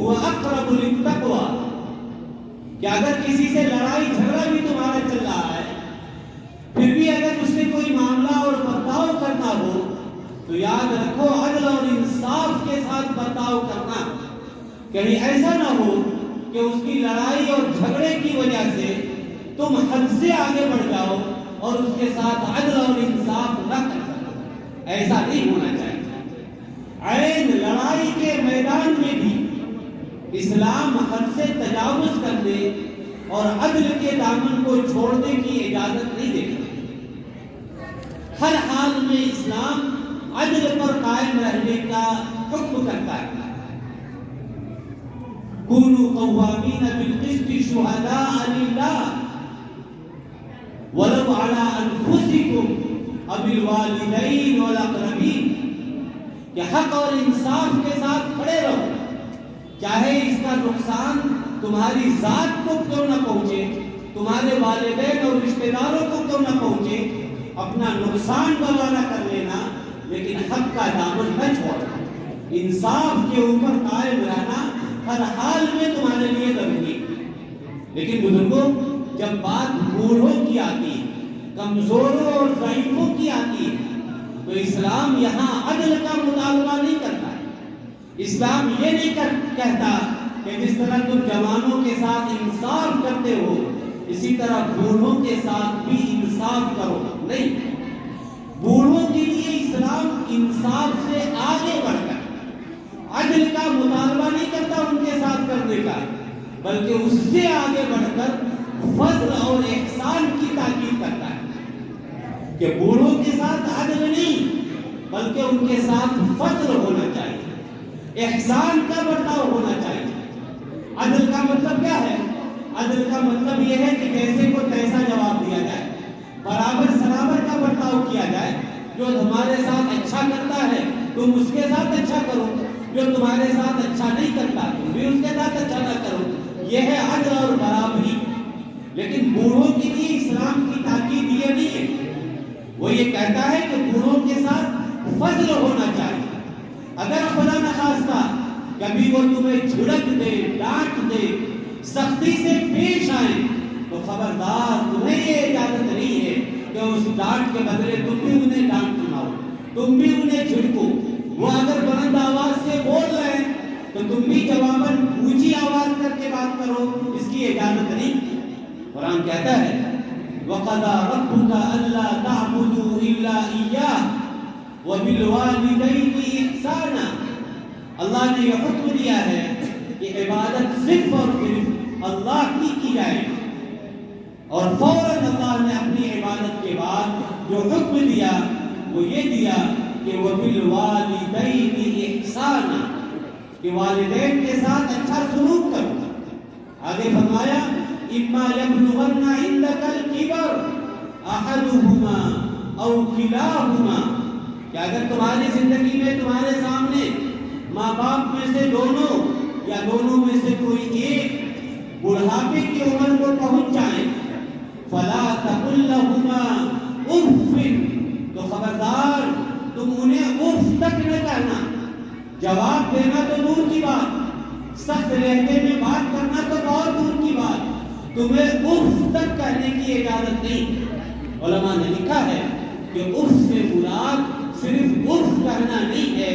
هو اقرب للتقوى، کہ اگر کسی سے لڑائی جھگڑا بھی تمہارا چل رہا ہے، پھر بھی اگر اس سے کوئی معاملہ اور برتاؤ کرنا ہو تو یاد رکھو عدل اور انصاف کے ساتھ برتاؤ کرنا. کہیں ایسا نہ ہو کہ اس کی لڑائی اور جھگڑے کی وجہ سے تم حد سے آگے بڑھ جاؤ اور اس کے ساتھ عدل اور انصاف نہ کر سکو. ایسا نہیں ہونا چاہیے. عین لڑائی کے میدان میں بھی اسلام حد سے تجاوز کرنے اور عدل کے دامن کو چھوڑنے کی اجازت نہیں دیتا. ہر حال میں اسلام عدل پر قائم رہنے کا حکم کرتا ہے. کونوا قوامین بالقسط شہداء للہ ولو علی انفسکم او الوالدین والاقربین، کہ حق اور انصاف کے ساتھ کھڑے رہو، چاہے اس کا نقصان تمہاری ذات کو کیوں نہ پہنچے، تمہارے والدین اور رشتہ داروں کو کیوں نہ پہنچے. اپنا نقصان گوارا کر لینا لیکن حق کا دامن نہ چھوڑنا. انصاف کے اوپر قائم رہنا ہر حال میں تمہارے لیے ضروری ہے. لیکن بزرگوں، جب بات بوڑھوں کی آتی ہے، کمزوروں اور ضعیفوں کی آتی ہے، تو اسلام یہاں عدل کا مطالبہ نہیں کرتا ہے. اسلام یہ نہیں کہتا کہ جس طرح تم جوانوں کے ساتھ انصاف کرتے ہو اسی طرح بوڑھوں کے ساتھ بھی انصاف کرو. نہیں، بوڑھوں کے لیے اسلام انصاف سے آگے بڑھ کر عدل کا مطالبہ نہیں کرتا ان کے ساتھ کرنے کا، بلکہ اس سے آگے بڑھ کر فضل اور احسان کی تاکید کرتا ہے کہ بوڑھوں کے ساتھ عدل نہیں بلکہ ان کے ساتھ فضل ہونا چاہیے، احسان کا برتاؤ ہونا چاہیے. عدل کا مطلب کیا ہے؟ عدل کا مطلب یہ ہے کہ جیسے کو تیسا جواب دیا جائے، برابر سرابر کا برتاؤ کیا جائے. جو تمہارے ساتھ اچھا کرتا ہے تم اس کے ساتھ اچھا کرو، جو تمہارے ساتھ اچھا نہیں کرتا تم بھی اس کے ساتھ اچھا نہ کرو. یہ ہے عدل اور برابری. لیکن بوڑھوں کے لیے اسلام کی تاکید یہ نہیں ہے. وہ یہ کہتا ہے کہ بوڑھوں کے ساتھ فضل ہونا چاہیے. اگر خدا نخواستہ کبھی وہ تمہیں جھڑک دے، ڈانٹ دے، سختی سے پیش آئیں تو خبردار، تمہیں یہ اجازت نہیں ہے کہ اس ڈانٹ کے بدلے تم بھی انہیں ڈانٹ سناؤ، تم بھی انہیں جھڑکو. وہ اگر بلند آواز سے بول رہے ہیں تو تم بھی جواباً اونچی آواز کر کے بات کرو، اس کی اجازت نہیں. قرآن کہتا ہے وَقَضَىٰ رَبُّكَ أَلَّا تَعْبُدُوا إِلَّا إِيَّاهُ وَبِالْوَالِدَيْنِ إِحْسَانًا. اللہ نے یہ حکم دیا ہے کہ عبادت صرف اور صرف اللہ کی جائے، اور فوراً اللہ نے اپنی عبادت کے بعد جو حکم دیا وہ یہ دیا کہ وَبِالْوَالِدَيْنِ إِحْسَانًا، کہ والدین کے ساتھ اچھا سلوک کرو. آگے فرمایا إِمَّا يَبْلُغَنَّ عِندَكَ الْكِبَرَ أَحَدُهُمَا أَوْ كِلَاهُمَا، کہ اگر تمہاری زندگی میں تمہارے سامنے ماں باپ میں سے دونوں یا دونوں میں سے کوئی ایک بڑھاپے کی عمر کو پہنچ جائیں فَلَا تَقُلْ لَهُمَا أُفٍّ، تو خبردار تم انہیں اف تک نہ کہنا. جواب دینا تو دور کی بات، سخت لہجے میں بات کرنا تو بہت دور کی بات، تمہیں اف تک کہنے کی اجازت نہیں. علماء نے لکھا ہے کہ اف سے مراد صرف اف کہنا نہیں ہے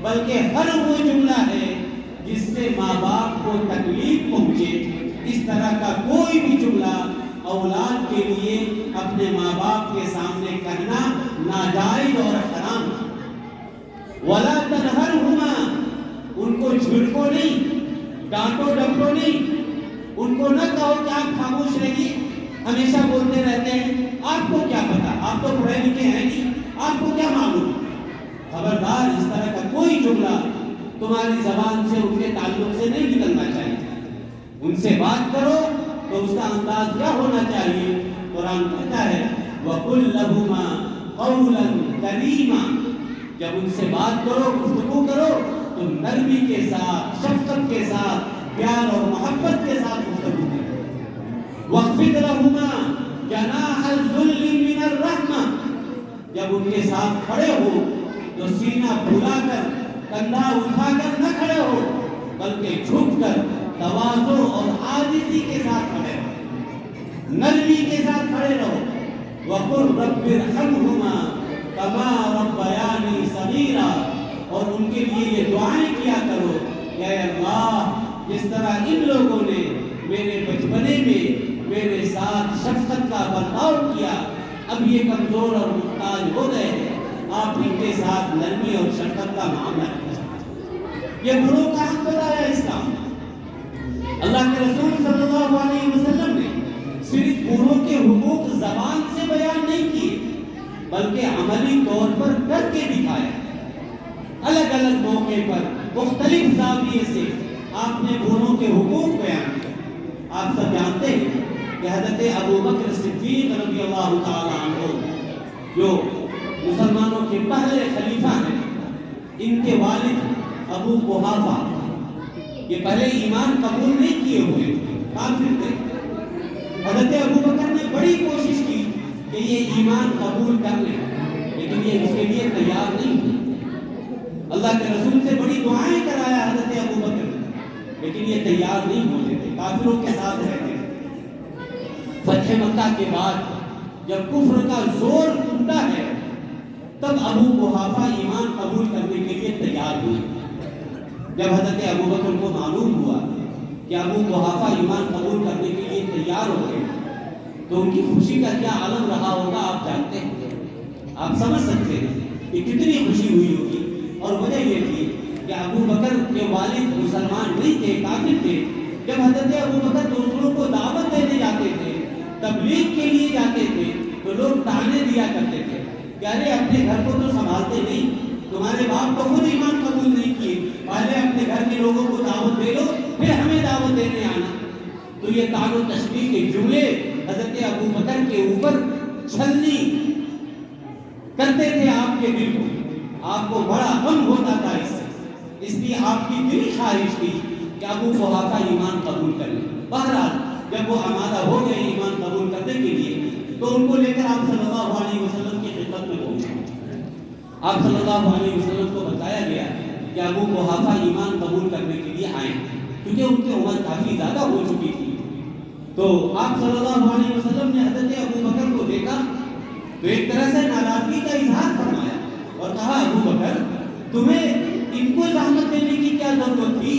بلکہ ہر وہ جملہ ہے جس سے ماں باپ کو تکلیف پہنچے. اس طرح کا کوئی بھی جملہ اولاد کے لیے اپنے ماں باپ کے سامنے کہنا ناجائز اور حرام. وَلَا تَنْهَرْهُمَا، ان کو جھڑکو نہیں، ڈانٹو ڈپٹو نہیں، ان کو نہ کہو کہ آپ خاموش رہیے، ہمیشہ بولتے رہتے ہیں، آپ کو کیا پتا، آپ تو پڑھے لکھے ہیں نہیں، آپ کو کیا معلوم. خبردار، اس طرح کا کوئی جملہ تمہاری زبان سے ان کے تعلق سے نہیں نکلنا چاہیے. ان سے بات کرو تو اس کا انداز کیا ہونا چاہیے؟ قرآن کہتا ہے وَقُلْ لَهُمَا قَوْلًا كَرِيمًا، جب ان سے بات کرو، گفتگو کرو تو نرمی کے ساتھ، شفقت کے ساتھ، پیار اور محبت کے ساتھ گفتگو کرو. وَاخْفِضْ لَهُمَا جَنَاحَ الذُّلِّ مِنَ الرَّحْمَةِ، جب ان کے ساتھ کھڑے ہو تو سینہ پھلا کر، کندھا اٹھا کر نہ کھڑے ہو بلکہ جھک تواضع اور عاجزی کے ساتھ کھڑے رہو، نرمی کے ساتھ کھڑے رہو۔ وَقُلْ رَبِّ ارْحَمْهُمَا كَمَا رَبَّيَانِي صَغِيرًا، اور ان کے لیے یہ دعائیں کیا کرو کہ اے اللہ جس طرح ان لوگوں نے میرے بچپنے میں میرے ساتھ شفقت کا برتاؤ کیا، اب یہ کمزور اور محتاج ہو گئے ہیں، آپ ان کے ساتھ نرمی اور شفقت کا معاملہ کریں۔ یہ بڑوں کا حق بتایا اسلام۔ اللہ کے رسول صلی اللہ علیہ وسلم نے صرف بوڑھوں کے حقوق زبان سے بیان نہیں کیے بلکہ عملی طور پر کر کے دکھایا۔ الگ الگ موقع پر مختلف زاویے سے آپ نے بوڑھوں کے حقوق بیان کیے۔ آپ سب جانتے ہیں کہ حضرت ابو بکر صدیق رضی اللہ تعالی عنہ جو مسلمانوں کے پہلے خلیفہ ہیں، ان کے والد ابو قحافہ یہ پہلے ایمان قبول نہیں کیے ہوئے تھے، کافر تھے۔ حضرت ابو بکر نے بڑی کوشش کی کہ یہ ایمان قبول کر لیں، لیکن یہ اس کے لیے تیار نہیں ہوئے۔ اللہ کے رسول سے بڑی دعائیں کرایا حضرت ابو بکر، لیکن یہ تیار نہیں ہوتے تھے، کافروں کے ساتھ رہتے تھے۔ فتح مکہ کے بعد جب کفر کا زور ٹوٹا ہے، تب ابو قحافہ ایمان قبول کرنے کے لیے تیار ہوئے۔ جب حضرت ابو بکر کو معلوم ہوا کہ ابو قحافہ ایمان قبول کرنے کے لیے تیار ہو گئے، تو ان کی خوشی کا کیا عالم رہا ہوگا آپ جانتے ہیں، آپ سمجھ سکتے ہیں کہ کتنی خوشی ہوئی ہوگی۔ اور وجہ یہ تھی کہ ابو بکر کے والد مسلمان نہیں تھے، کافر تھے۔ جب حضرت ابو بکر دوسروں کو دعوت دینے جاتے تھے، تبلیغ کے لیے جاتے تھے، تو لوگ تانے دیا کرتے تھے کہ ارے اپنے گھر کو تو سنبھالتے نہیں، تمہارے باپ تو خود ایمان قبول نہیں کیے، پہلے اپنے گھر کے لوگوں کو دعوت دے لو پھر ہمیں دعوت دینے آنا۔ تو یہ تعان و تشبیہ کے جملے حضرت ابو بکر کے اوپر چھلنی کرتے تھے آپ کے دل کو، آپ کو بڑا غم ہوتا تھا اس سے، اس لیے آپ کی دلی خواہش تھی کہ ابو قحافہ ایمان قبول کر لیں۔ بہرحال جب وہ آمادہ ہو گئے ایمان قبول کرنے کے لیے، تو ان کو لے کر آپ صلی اللہ علیہ وسلم کی خدمت میں پہنچے۔ آپ صلی اللہ علیہ وسلم کو بتایا گیا کہ ابو قحافہ ایمان قبول کرنے کے لیے آئے، کیونکہ ان کی عمر کافی زیادہ ہو چکی تھی۔ تو آپ صلی اللہ علیہ وسلم نے حضرت ابو بکر کو دیکھا تو ایک طرح سے ناراضگی کا اظہار فرمایا اور کہا ابو بکر تمہیں ان کو زحمت دینے کی کیا ضرورت تھی؟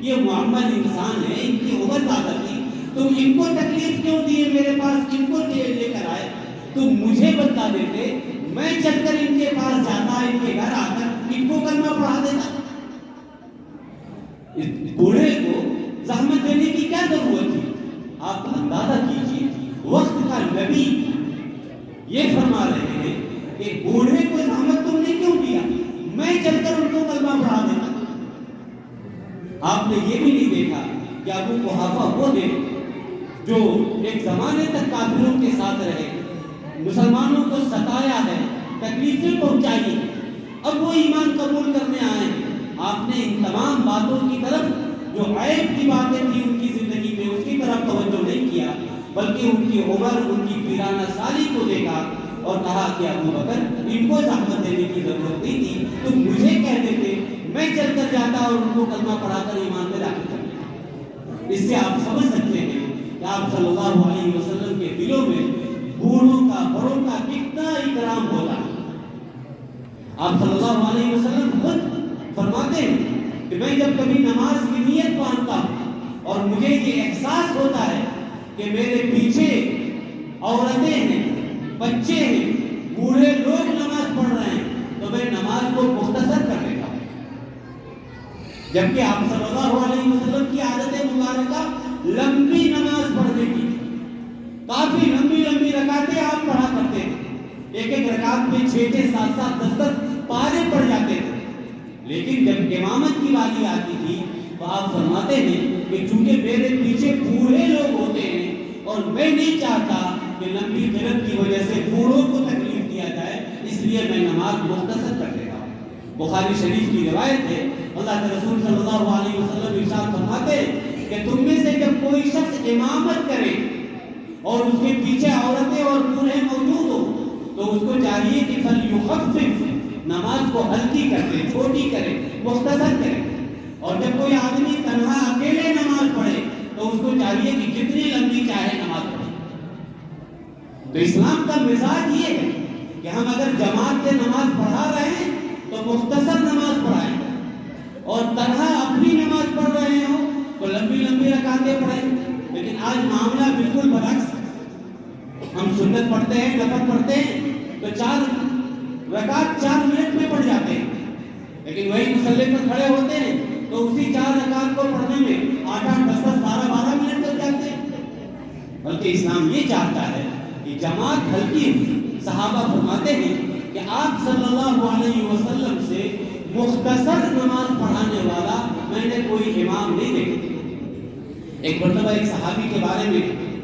یہ معمر انسان ہے، ان کی عمر زیادہ تھی، تم ان کو تکلیف کیوں دیے؟ میرے پاس ان کو لے کر آئے، تم مجھے بتا دیتے، میں چل کر ان کے پاس جاتا، ان کے گھر آ کر ان کو کلمہ پڑھا دیتا۔ اس بوڑھے کو زحمت دینے کی کیا ضرورت تھی؟ آپ اندازہ کیجئے، وقت کا نبی یہ فرما رہے ہیں کہ بوڑھے کو زحمت تم نے کیوں دیا؟ میں چل کر ان کو کلمہ پڑھا دیتا۔ آپ نے یہ بھی نہیں دیکھا کہ ابو قحافہ وہ تھے جو ایک زمانے تک کافروں کے ساتھ رہے، مسلمانوں کو ستایا ہے، تکلیفیں پہنچائی، اب وہ ایمان قبول کرنے آئے ہیں۔ آپ نے ان تمام باتوں کی طرف، جو عیب کی باتیں تھی ان کی زندگی میں، اس کی طرف توجہ نہیں کیا، بلکہ ان کی عمر، ان کی پیرانہ سالی کو دیکھا اور کہا کہ ابو بکر ان کو زحمت دینے کی ضرورت نہیں تھی، تم مجھے کہہ دیتے، میں چل کر جاتا اور ان کو کلمہ پڑھا کر ایمان میں داخل کر دیتا۔ اس سے آپ سمجھ سکتے ہیں کہ آپ صلی اللہ علیہ وسلم کے دلوں میں بوڑھوں کا، بڑوں کا کتنا اکرام ہوتا ہے۔ آپ صلی اللہ علیہ وسلم خود فرماتے ہیں کہ میں جب کبھی نماز کی نیت باندھتا ہوں اور مجھے یہ احساس ہوتا ہے کہ میرے پیچھے عورتیں ہیں، بچے ہیں، بوڑھے لوگ نماز پڑھ رہے ہیں، تو میں نماز کو مختصر کر دیتا ہوں۔ جبکہ آپ صلی اللہ علیہ وسلم کی عادت مبارکہ لمبی نماز پڑھنے کی، کافی لمبی لمبی رکعتیں آپ پڑھا کرتے تھے، ایک ایک رکعت میں 6 7 10 پارے پڑھ جاتے تھے۔ لیکن جب امامت کی باری آتی تھی تو آپ فرماتے ہیں کہ چونکہ میرے پیچھے بوڑھے لوگ ہوتے ہیں اور میں نہیں چاہتا کہ لمبی قرت کی وجہ سے بوڑھوں کو تکلیف دیا جائے، اس لیے میں نماز مختصر کر دیتا ہوں۔ بخاری شریف کی روایت ہے، اللہ کے رسول صلی اللہ علیہ وسلم ارشاد فرماتے ہیں کہ تم میں سے جب کوئی شخص امامت کرے اور اس کے پیچھے عورتیں اور بوڑھے موجود ہو تو اس کو چاہیے کہ فلیخفف، نماز کو ہلکی کر دے، چھوٹی کرے، مختصر کرے۔ اور جب کوئی آدمی تنہا اکیلے نماز پڑھے اس کو چاہیے کہ جتنی لمبی چاہے نماز پڑھے۔ تو اسلام کا مزاج یہ ہے کہ ہم اگر جماعت سے نماز پڑھا رہے ہیں تو مختصر نماز پڑھائیں، اور تنہا اپنی نماز پڑھ رہے ہوں تو لمبی لمبی رکعتیں پڑھیں۔ لیکن آج معاملہ بالکل برعکس، ہم سنت پڑھتے ہیں، نفل پڑھتے ہیں تو 4 رکعت 4 منٹ میں پڑھ جاتے ہیں، لیکن وہی مصلی پر کھڑے ہوتے ہیں تو اسی 4 رکعت کو پڑھنے میں 8 10 12 منٹ لگ جاتے ہیں۔ بلکہ اسلام یہ چاہتا ہے کہ جماعت ہلکی ہو۔ صحابہ فرماتے ہیں کہ آپ صلی اللہ علیہ وسلم سے مختصر نماز پڑھانے والا میں نے کوئی امام نہیں دیکھا۔ ایک مرتبہ ایک صحابی کے بارے میں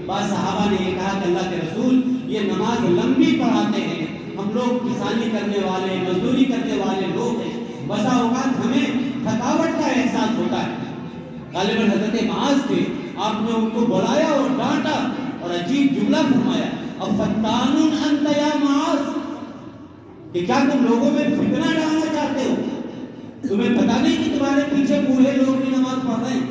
بعض صحابہ نے یہ کہا کہ اللہ کے رسول یہ نماز لمبی پڑھاتے ہیں، ہم لوگ کسانی کرنے والے مزدوری کرنے والے لوگ ہیں، بسا اوقات ہمیں تھکاوٹ کا احساس ہوتا ہے۔ غالباً حضرت معاذ تھے، آپ نے ان کو بلایا اور ڈانٹا اور عجیب جملہ فرمایا، افتان انت یا معاذ، کہ کیا تم لوگوں میں فتنہ ڈالنا چاہتے ہو؟ تمہیں پتہ نہیں کہ تمہارے پیچھے بوڑھے لوگ بھی نماز پڑھ رہے ہیں،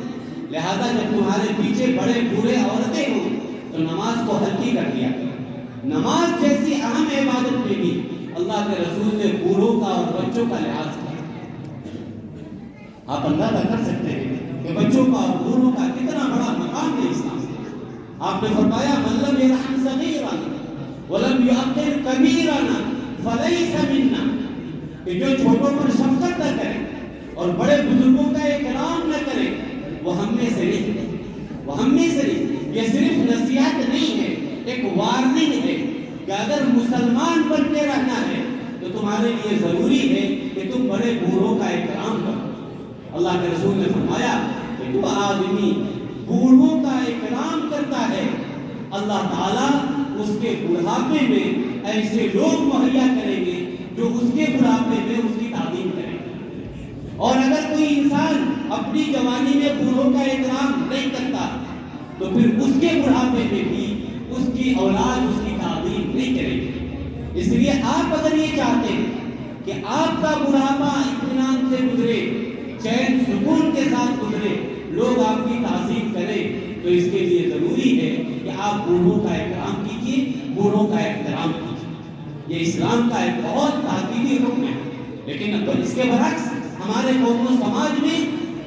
لہذا جب تمہارے پیچھے بڑے بوڑھے عورتیں ہوں تو نماز کو ہلکی کر دیا۔ نماز جیسی اہم عبادت میں بھی اللہ کے رسول نے بوڑھوں کا اور بچوں کا لحاظ کیا۔ آپ اندازہ کر سکتے ہیں کہ بچوں کا اور بوڑھوں کا کتنا بڑا مقام ہے اسلام میں۔ آپ نے فرمایا من لم یرحم صغیرنا ولم یعقر کبیرنا فلیس منا، کہ جو چھوٹوں پر شفقت نہ کرے اور بڑے بزرگوں کا اکرام نہ کرے وہ ہم میں سے نہیں، وہ ہم میں سے نہیں۔ یہ صرف نصیحت نہیں ہے، ایک وارننگ ہے کہ اگر مسلمان بن کے رہنا ہے تو تمہارے لیے ضروری ہے کہ تم بڑے بوڑھوں کا اکرام کرو۔ اللہ کے رسول نے فرمایا کہ جو آدمی بوڑھوں کا اکرام کرتا ہے اللہ تعالیٰ اس کے بڑھاپے میں ایسے لوگ مہیا کریں گے جو اس کے بڑھاپے میں اس کی تعظیم کریں گے۔ اور اگر کوئی انسان اپنی جوانی میں بوڑھوں کا احترام نہیں کرتا تو پھر اس کے بڑھاپے میں بھی اس کی اولاد اس کی تعظیم نہیں کرے گی۔ اس لیے آپ اگر یہ چاہتے ہیں کہ آپ کا بڑھاپا اطمینان سے گزرے، چین سکون کے ساتھ گزرے، لوگ آپ کی تعظیم کریں، تو اس کے لیے ضروری ہے کہ آپ بوڑھوں کا احترام کیجیے، بوڑھوں کا احترام کیجیے۔ یہ اسلام کا ایک بہت تاکیدی حکم ہے۔ لیکن اس کے برعکس ہمارے قوم و سماج میں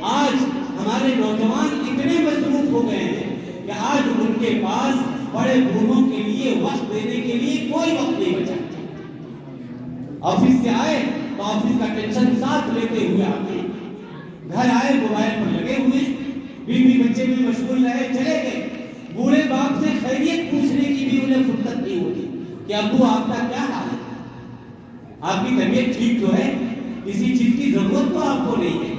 آج ہمارے نوجوان اتنے مصروف ہو گئے ہیں کہ آج ان کے پاس بڑے بوڑھوں کے لیے وقت دینے کے لیے کوئی وقت نہیں بچا۔ آفس سے آئے تو آفس کا ٹینشن ساتھ لیتے ہوئے آتے، گھر آئے موبائل پر لگے ہوئے، بیوی بچے بھی مشغول رہے چلے گئے، بوڑھے باپ سے خیریت پوچھنے کی بھی انہیں فرصت نہیں ہوتی کہ ابو آپ کا کیا حال ہے، آپ کی طبیعت ٹھیک تو ہے، کسی چیز کی ضرورت تو آپ کو نہیں ہے۔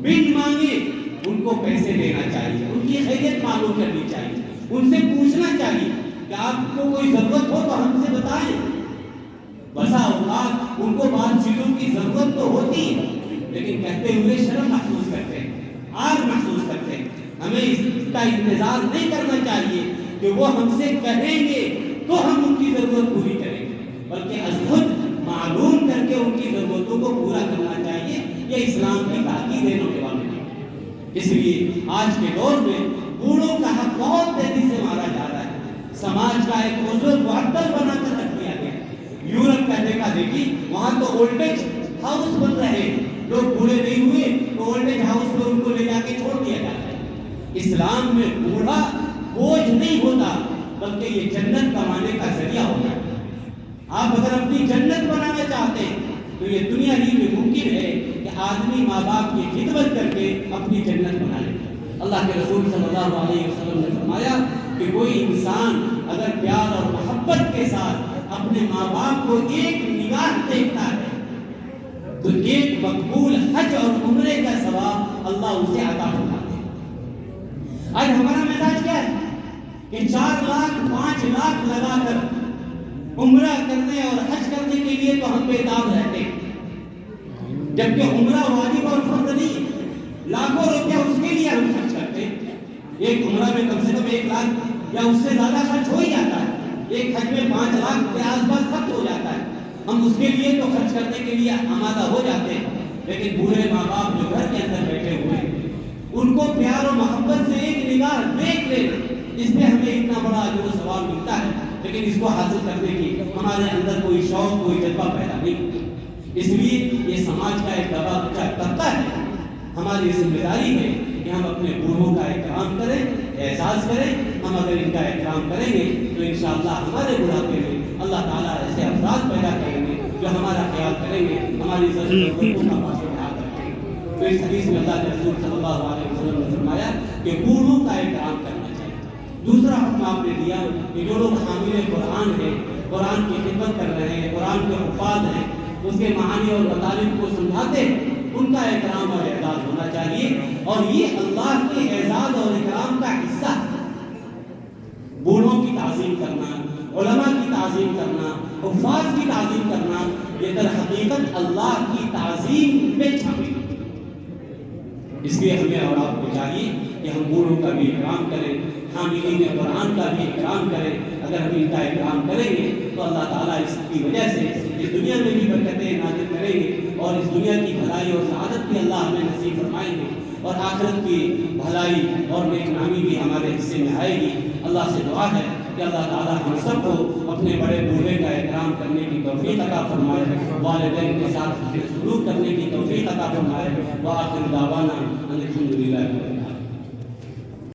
بن مانگے ان کو پیسے دینا چاہیے، ان کی خیریت معلوم کرنی چاہیے، ان سے پوچھنا چاہیے کہ آپ کو کوئی ضرورت ہو تو ہم سے بتائیں۔ بسا اوقات ان کو بعض چیزوں کی ضرورت تو ہوتی ہے لیکن کہتے ہوئے شرم محسوس کرتے ہیں، عار محسوس کرتے ہیں۔ ہمیں اس کا انتظار نہیں کرنا چاہیے کہ وہ ہم سے کہیں گے تو ہم ان کی ضرورت پوری کریں گے، بلکہ از خود معلوم کر کے ان کی ضرورتوں کو پورا کرنا چاہیے۔ یہ اسلام کی تاکید ہے نوجوانوں کی۔ اس لیے آج کے دور میں بوڑھوں کا حق بہت تیزی سے مارا جا رہا ہے، سماج کا ایک عضو معطل بنا کر رکھ دیا گیا۔ یورپ کا دیکھا دیکھی، وہاں تو اولڈ ایج ہاؤس بن رہے ہیں، لوگ بوڑھے نہیں ہوئے تو اولڈ ایج ہاؤس میں ان کو لے جا کے چھوڑ دیا جاتا ہے۔ اسلام میں بوڑھا بوجھ نہیں ہوتا بلکہ یہ جنت کمانے کا ذریعہ ہوتا ہے۔ آپ اگر اپنی جنت بنانا چاہتے ہیں تو یہ دنیا ہی میں ممکن ہے کہ آدمی ماں باپ کی خدمت کر کے اپنی جنت بنا لے۔ اللہ کے رسول صلی اللہ علیہ وسلم نے فرمایا کہ کوئی انسان اگر پیار اور محبت کے ساتھ اپنے ماں باپ کو ایک نگاہ دیکھتا ہے تو ایک مقبول حج اور عمرے کا ثواب اللہ اسے عطا فرماتے ہیں۔ آج ہمارا مزاج کیا ہے کہ 4 لاکھ 5 لاکھ لگا کر عمرہ کرنے اور حج کرنے کے لیے تو ہم بےتاب رہتے ہیں، جبکہ عمرہ واجب اور فرض نہیں، لاکھوں روپیہ اس کے لیے ہم خرچ کرتے ہیں۔ ایک عمرہ میں کم سے کم 1 لاکھ یا اس سے زیادہ خرچ ہو ہی جاتا ہے، ایک حج میں 5 لاکھ کے آس پاس خرچ ہو جاتا ہے، ہم اس کے لیے تو خرچ کرنے کے لیے آمادہ ہو جاتے ہیں۔ لیکن بوڑھے ماں باپ جو گھر کے اندر بیٹھے ہوئے ان کو پیار اور محبت سے ایک نگاہ دیکھ لینا، اس پہ ہمیں اتنا بڑا اجر و ثواب ملتا ہے، لیکن اس کو حاصل کرنے کی ہمارے اندر کوئی شوق، کوئی جذبہ پیدا نہیں۔ اس لیے یہ سماج کا ایک طبقہ ہے، ہماری ذمہ داری ہے کہ ہم اپنے بوڑھوں کا احترام کریں، اعزاز کریں۔ ہم اگر ان کا احترام کریں گے تو انشاءاللہ ہمارے بڑھاپے میں اللہ تعالیٰ ایسے افراد پیدا کریں گے جو ہمارا خیال کریں گے، ہماری ضرورتوں کا خیال رکھیں گے۔ تو اس حدیث میں اللہ کے رسول صلی اللہ علیہ وسلم نے فرمایا کہ بوڑھوں کا احترام کرنا چاہیے۔ دوسرا حکم آپ نے دیا کہ جو لوگ حامل قرآن ہیں، قرآن کی خدمت کر رہے ہیں، قرآن کے حفاظ ہیں، اس کے معانی اور مطالب کو سمجھاتے ہیں، ان کا احترام اور اعزاز ہونا چاہیے، اور یہ اللہ کے اعزاز اور اکرام کا حصہ ہے۔ بوڑھوں کی تعظیم کرنا، علماء کی تعظیم کرنا، حفاظ کی تعظیم کرنا، یہ در حقیقت اللہ کی تعظیم میں شامل ہے۔ اس لیے ہمیں اور آپ کو چاہیے کہ ہم بوڑھوں کا بھی اکرام کریں، حاملین قرآن کا بھی اکرام کریں۔ اگر ہم ان کا اکرام کریں گے تو اللہ تعالیٰ اس کی وجہ سے اس دنیا میں بھی برکتیں نازل کریں گے، اور اس دنیا کی بھلائی اور سعادت بھی اللہ ہمیں نصیب فرمائیں گے، اور آخرت کی بھلائی اور نیک نامی بھی ہمارے حصے میں آئے گی۔ اللہ سے دعا ہے کہ اللہ تعالیٰ ہم سب کو اپنے بڑے بوڑھے کا احترام کرنے کی توفیق عطا فرمائے، والدین کے ساتھ سلوک کرنے کی توفیق عطا فرمائے۔ وآخر دعوانا ان الحمد للہ۔